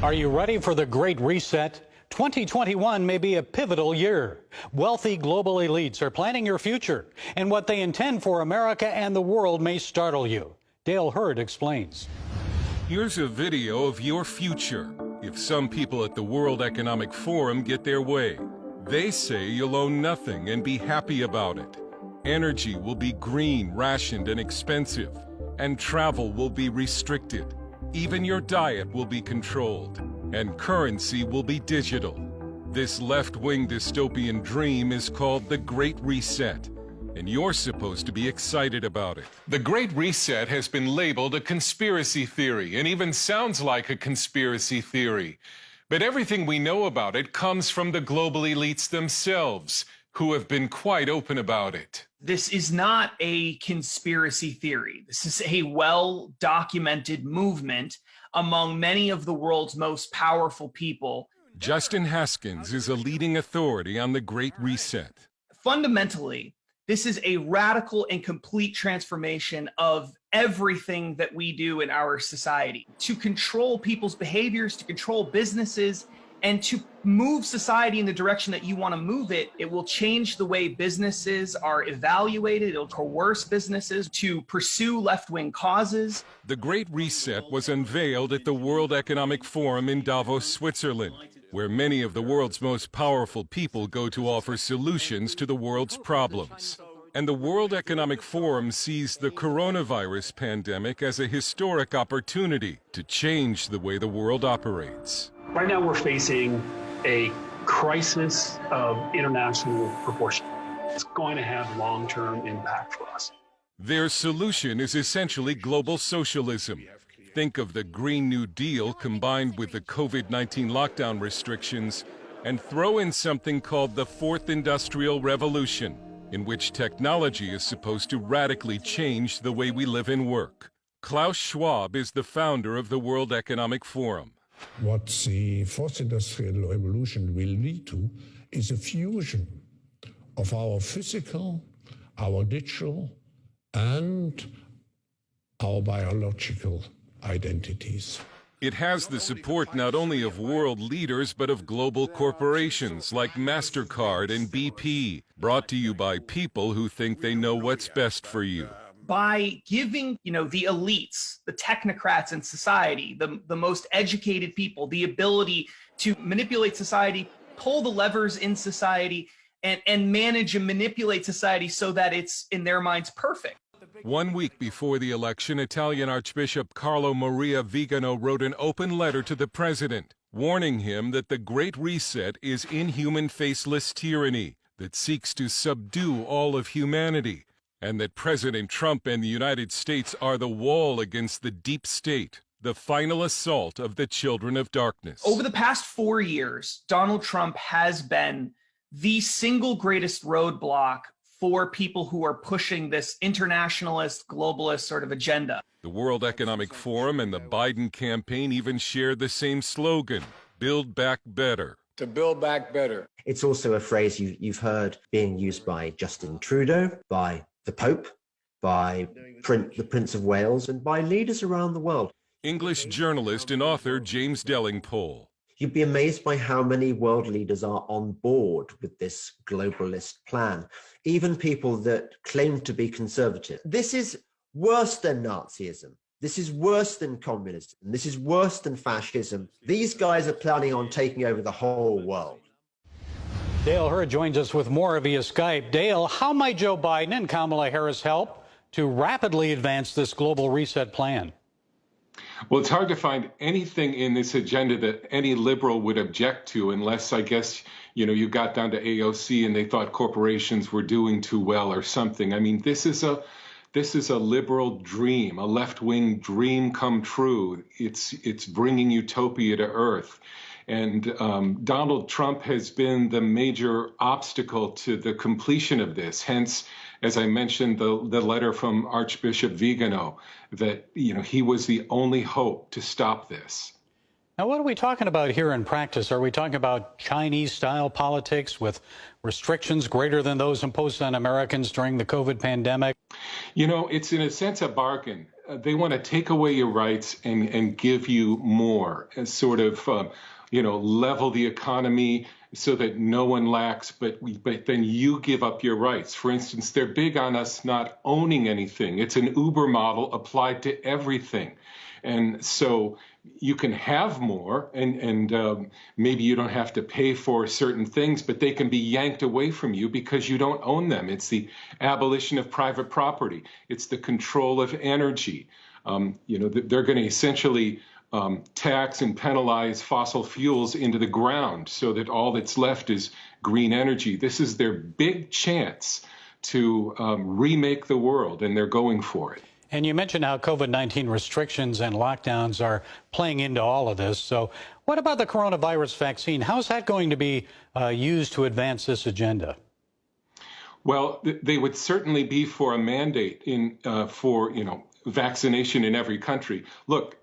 Are you ready for the Great Reset? 2021 may be a pivotal year. Wealthy global elites are planning your future, and what they intend for America and the world may startle you. Dale Hurd explains. Here's a video of your future if some people at the World Economic Forum get their way. They say you'll own nothing and be happy about it. Energy will be green, rationed, and expensive, and travel will be restricted. Even your diet will be controlled, and currency will be digital. This left-wing dystopian dream is called the Great Reset, and you're supposed to be excited about it. The Great Reset has been labeled a conspiracy theory, and even sounds like a conspiracy theory. But everything we know about it comes from the global elites themselves, who have been quite open about it. This is not a conspiracy theory. This is a well-documented movement among many of the world's most powerful people. Justin Haskins is a leading authority on the Great Reset. Fundamentally, this is a radical and complete transformation of everything that we do in our society to control people's behaviors, to control businesses, and to move society in the direction that you want to move it. It will change the way businesses are evaluated. It'll coerce businesses to pursue left-wing causes. The Great Reset was unveiled at the World Economic Forum in Davos, Switzerland, where many of the world's most powerful people go to offer solutions to the world's problems. And the World Economic Forum sees the coronavirus pandemic as a historic opportunity to change the way the world operates. Right now, we're facing a crisis of international proportion. It's going to have long-term impact for us. Their solution is essentially global socialism. Think of the Green New Deal combined with the COVID-19 lockdown restrictions, and throw in something called the Fourth Industrial Revolution, in which technology is supposed to radically change the way we live and work. Klaus Schwab is the founder of the World Economic Forum. What the Fourth Industrial Revolution will lead to is a fusion of our physical, our digital, and our biological identities. It has the support not only of world leaders, but of global corporations like MasterCard and BP, brought to you by people who think they know what's best for you. By giving, the elites, the technocrats in society, the most educated people, the ability to manipulate society, pull the levers in society, and manage and manipulate society so that it's, in their minds, perfect. 1 week before the election, Italian Archbishop Carlo Maria Vigano wrote an open letter to the president, warning him that the Great Reset is inhuman, faceless tyranny that seeks to subdue all of humanity, and that President Trump and the United States are the wall against the deep state, the final assault of the children of darkness. Over the past 4 years, Donald Trump has been the single greatest roadblock for people who are pushing this internationalist, globalist sort of agenda. The World Economic Forum and the Biden campaign even share the same slogan, Build Back Better. To build back better. It's also a phrase you've heard being used by Justin Trudeau, by the Pope, by the Prince of Wales, and by leaders around the world. English journalist and author James Delingpole. You'd be amazed by how many world leaders are on board with this globalist plan, even people that claim to be conservative. This is worse than Nazism. This is worse than communism. This is worse than fascism. These guys are planning on taking over the whole world. Dale Hurd joins us with more via Skype. Dale, how might Joe Biden and Kamala Harris help to rapidly advance this global reset plan? Well, it's hard to find anything in this agenda that any liberal would object to, unless, I guess, you got down to AOC and they thought corporations were doing too well or something. I mean, this is a liberal dream, a left-wing dream come true. It's bringing utopia to earth. And Donald Trump has been the major obstacle to the completion of this. Hence, as I mentioned, the letter from Archbishop Vigano, that he was the only hope to stop this. Now, what are we talking about here in practice? Are we talking about Chinese-style politics with restrictions greater than those imposed on Americans during the COVID pandemic? It's in a sense a bargain. they want to take away your rights and give you more, and sort of level the economy so that no one lacks, but then you give up your rights. For instance, they're big on us not owning anything. It's an Uber model applied to everything. And so you can have more, and maybe you don't have to pay for certain things, but they can be yanked away from you because you don't own them. It's the abolition of private property. It's the control of energy. They're going to essentially tax and penalize fossil fuels into the ground so that all that's left is green energy. This is their big chance to remake the world, and they're going for it. And you mentioned how COVID-19 restrictions and lockdowns are playing into all of this. So what about the coronavirus vaccine? How's that going to be used to advance this agenda? Well, they would certainly be for a mandate for vaccination in every country. Look,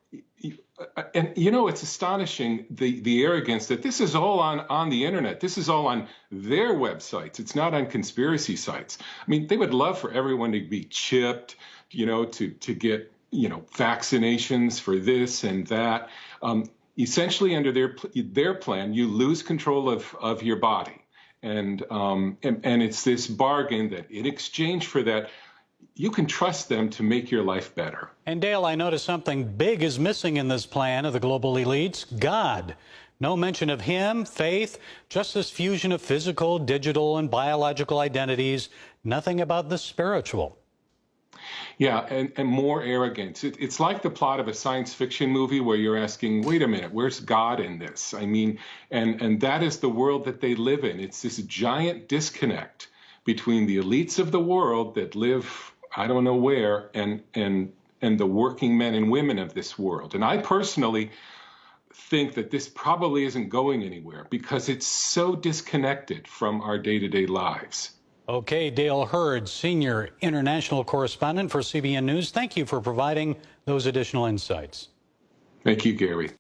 and it's astonishing the arrogance that this is all on the internet. This is all on their websites. It's not on conspiracy sites. I mean, they would love for everyone to be chipped, to get vaccinations for this and that. Essentially, under their plan, you lose control of your body, and it's this bargain that in exchange for that, you can trust them to make your life better. And Dale, I noticed something big is missing in this plan of the global elites: God. No mention of him, faith, just this fusion of physical, digital, and biological identities. Nothing about the spiritual. Yeah, and more arrogance. It's like the plot of a science fiction movie where you're asking, wait a minute, where's God in this? I mean, and that is the world that they live in. It's this giant disconnect between the elites of the world that live, I don't know where, and the working men and women of this world. And I personally think that this probably isn't going anywhere because it's so disconnected from our day-to-day lives. Okay, Dale Hurd, senior international correspondent for CBN News. Thank you for providing those additional insights. Thank you, Gary.